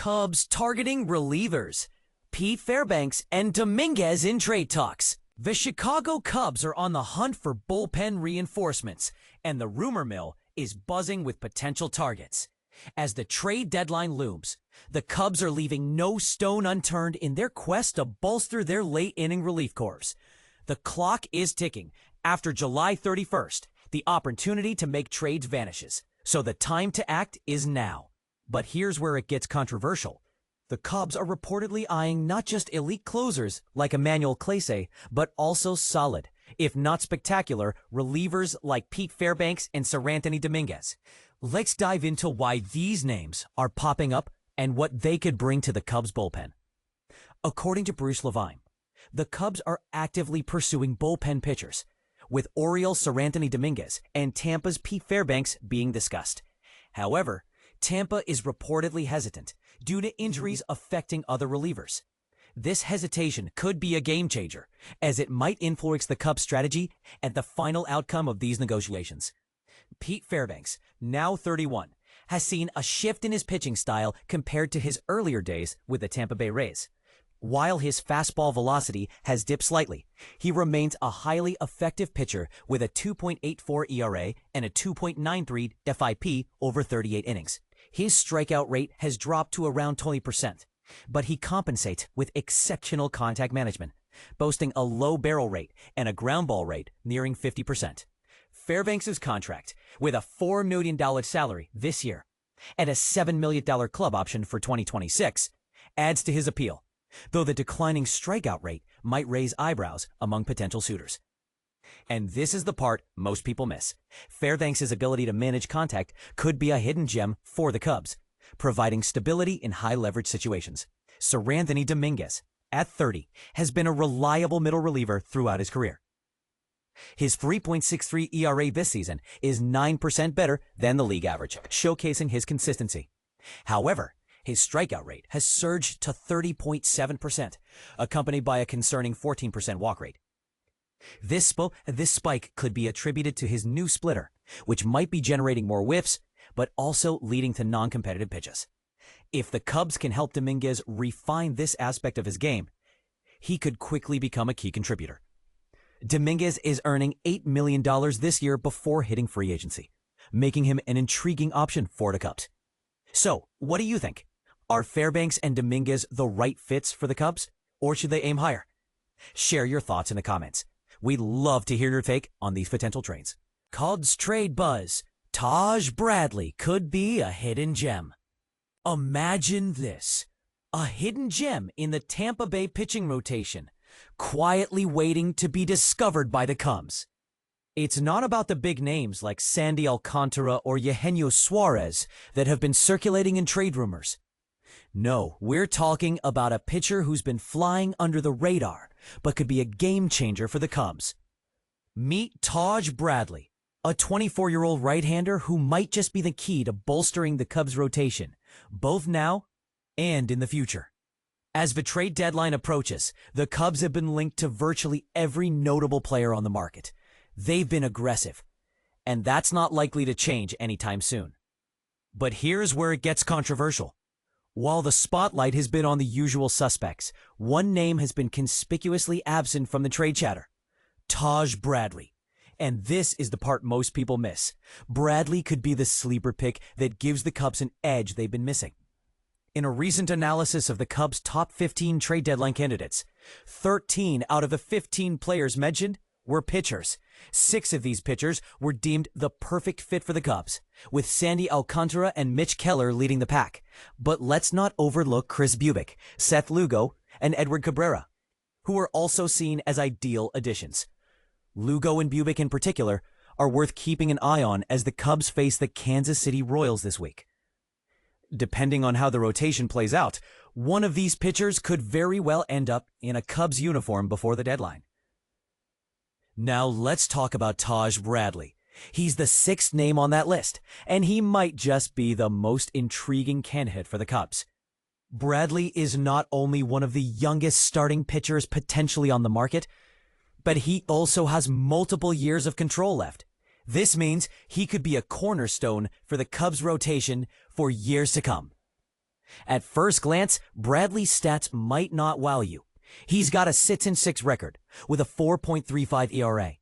Cubs targeting relievers. Pete Fairbanks and Dominguez in trade talks. The Chicago Cubs are on the hunt for bullpen reinforcements, and the rumor mill is buzzing with potential targets. As the trade deadline looms, the Cubs are leaving no stone unturned in their quest to bolster their late-inning relief corps. The clock is ticking. After July 31st, the opportunity to make trades vanishes, so the time to act is now. But here's where it gets controversial. The Cubs are reportedly eyeing not just elite closers like Emmanuel Clase, but also solid, if not spectacular, relievers like Pete Fairbanks and Seranthony Dominguez. Let's dive into why these names are popping up and what they could bring to the Cubs bullpen. According to Bruce Levine, the Cubs are actively pursuing bullpen pitchers, with Orioles' Seranthony Dominguez and Tampa's Pete Fairbanks being discussed. However, Tampa is reportedly hesitant due to injuries affecting other relievers. This hesitation could be a game changer, as it might influence the Cubs' strategy and the final outcome of these negotiations. Pete Fairbanks, now 31, has seen a shift in his pitching style compared to his earlier days with the Tampa Bay Rays. While his fastball velocity has dipped slightly, he remains a highly effective pitcher with a 2.84 ERA and a 2.93 FIP over 38 innings. His strikeout rate has dropped to around 20%, but he compensates with exceptional contact management, boasting a low barrel rate and a ground ball rate nearing 50%. Fairbanks' contract, with a $4 million salary this year and a $7 million club option for 2026, adds to his appeal, though the declining strikeout rate might raise eyebrows among potential suitors. And this is the part most people miss. Fairbanks' ability to manage contact could be a hidden gem for the Cubs, providing stability in high-leverage situations. Seranthony Dominguez, at 30, has been a reliable middle reliever throughout his career. His 3.63 ERA this season is 9% better than the league average, showcasing his consistency. However, his strikeout rate has surged to 30.7%, accompanied by a concerning 14% walk rate. This spike could be attributed to his new splitter, which might be generating more whiffs, but also leading to non-competitive pitches. If the Cubs can help Dominguez refine this aspect of his game, he could quickly become a key contributor. Dominguez is earning $8 million this year before hitting free agency, making him an intriguing option for the Cubs. So, what do you think? Are Fairbanks and Dominguez the right fits for the Cubs, or should they aim higher? Share your thoughts in the comments. We'd love to hear your take on these potential trades. Cubs trade buzz. Taj Bradley could be a hidden gem. Imagine this. A hidden gem in the Tampa Bay pitching rotation, quietly waiting to be discovered by the Cubs. It's not about the big names like Sandy Alcantara or Eugenio Suarez that have been circulating in trade rumors. No, we're talking about a pitcher who's been flying under the radar, but could be a game changer for the Cubs. Meet Taj Bradley, a 24-year-old right-hander who might just be the key to bolstering the Cubs' rotation, both now and in the future. As the trade deadline approaches, the Cubs have been linked to virtually every notable player on the market. They've been aggressive, and that's not likely to change anytime soon. But here's where it gets controversial. While the spotlight has been on the usual suspects, one name has been conspicuously absent from the trade chatter: Taj Bradley. And this is the part most people miss. Bradley could be the sleeper pick that gives the Cubs an edge they've been missing. In a recent analysis of the Cubs' top 15 trade deadline candidates, 13 out of the 15 players mentioned were pitchers. 6 of these pitchers were deemed the perfect fit for the Cubs, with Sandy Alcantara and Mitch Keller leading the pack. But let's not overlook Kris Bubic, Seth Lugo, and Edward Cabrera, who are also seen as ideal additions. Lugo and Bubic in particular are worth keeping an eye on as the Cubs face the Kansas City Royals this week. Depending on how the rotation plays out, one of these pitchers could very well end up in a Cubs uniform before the deadline. Now let's talk about Taj Bradley. He's the 6th name on that list, and he might just be the most intriguing candidate for the Cubs. Bradley is not only one of the youngest starting pitchers potentially on the market, but he also has multiple years of control left. This means he could be a cornerstone for the Cubs rotation for years to come. At first glance, Bradley's stats might not wow you. He's got a 6-6 record with a 4.35 ERA.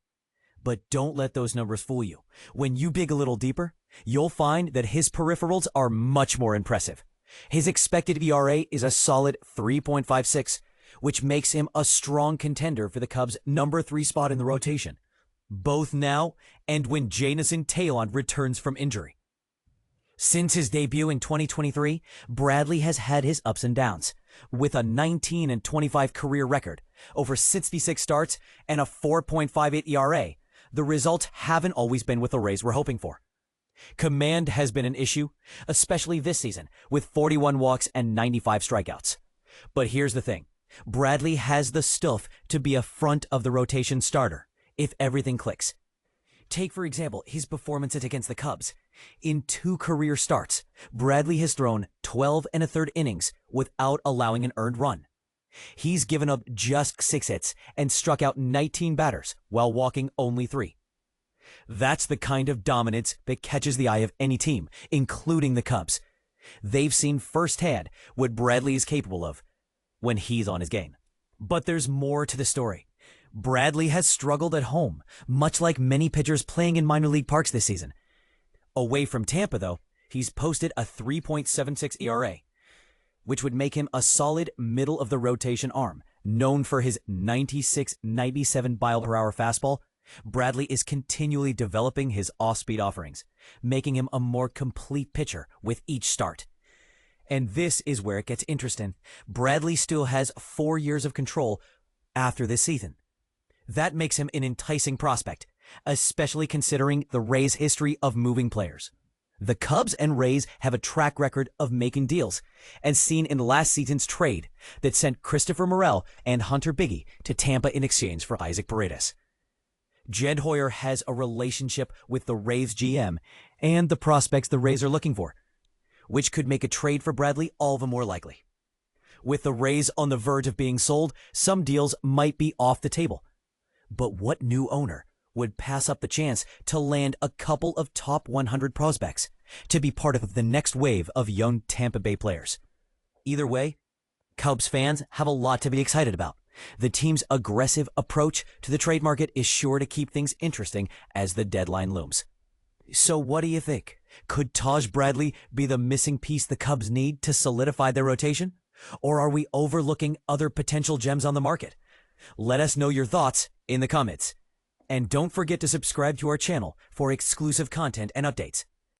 But don't let those numbers fool you. When you dig a little deeper, you'll find that his peripherals are much more impressive. His expected ERA is a solid 3.56, which makes him a strong contender for the Cubs' number 3 spot in the rotation, both now and when Jameson Taillon returns from injury. Since his debut in 2023, Bradley has had his ups and downs, with a 19-25 career record, over 66 starts, and a 4.58 ERA. The results haven't always been what the Rays were hoping for. Command has been an issue, especially this season, with 41 walks and 95 strikeouts. But here's the thing. Bradley has the stuff to be a front-of-the-rotation starter, if everything clicks. Take, for example, his performances against the Cubs. In 2 career starts, Bradley has thrown 12 1/3 innings without allowing an earned run. He's given up just 6 hits and struck out 19 batters while walking only 3. That's the kind of dominance that catches the eye of any team, including the Cubs. They've seen firsthand what Bradley is capable of when he's on his game. But there's more to the story. Bradley has struggled at home, much like many pitchers playing in minor league parks this season. Away from Tampa, though, he's posted a 3.76 ERA, which would make him a solid middle-of-the-rotation arm. Known for his 96-97 mile-per-hour fastball, Bradley is continually developing his off-speed offerings, making him a more complete pitcher with each start. And this is where it gets interesting. Bradley still has 4 years of control after this season. That makes him an enticing prospect, especially considering the Rays' history of moving players. The Cubs and Rays have a track record of making deals, as seen in last season's trade that sent Christopher Morel and Hunter Biggie to Tampa in exchange for Isaac Paredes. Jed Hoyer has a relationship with the Rays GM and the prospects the Rays are looking for, which could make a trade for Bradley all the more likely. With the Rays on the verge of being sold, some deals might be off the table. But what new owner would pass up the chance to land a couple of top 100 prospects to be part of the next wave of young Tampa Bay players? Either way, Cubs fans have a lot to be excited about. The team's aggressive approach to the trade market is sure to keep things interesting as the deadline looms. So what do you think? Could Taj Bradley be the missing piece the Cubs need to solidify their rotation? Or are we overlooking other potential gems on the market? Let us know your thoughts in the comments. And don't forget to subscribe to our channel for exclusive content and updates.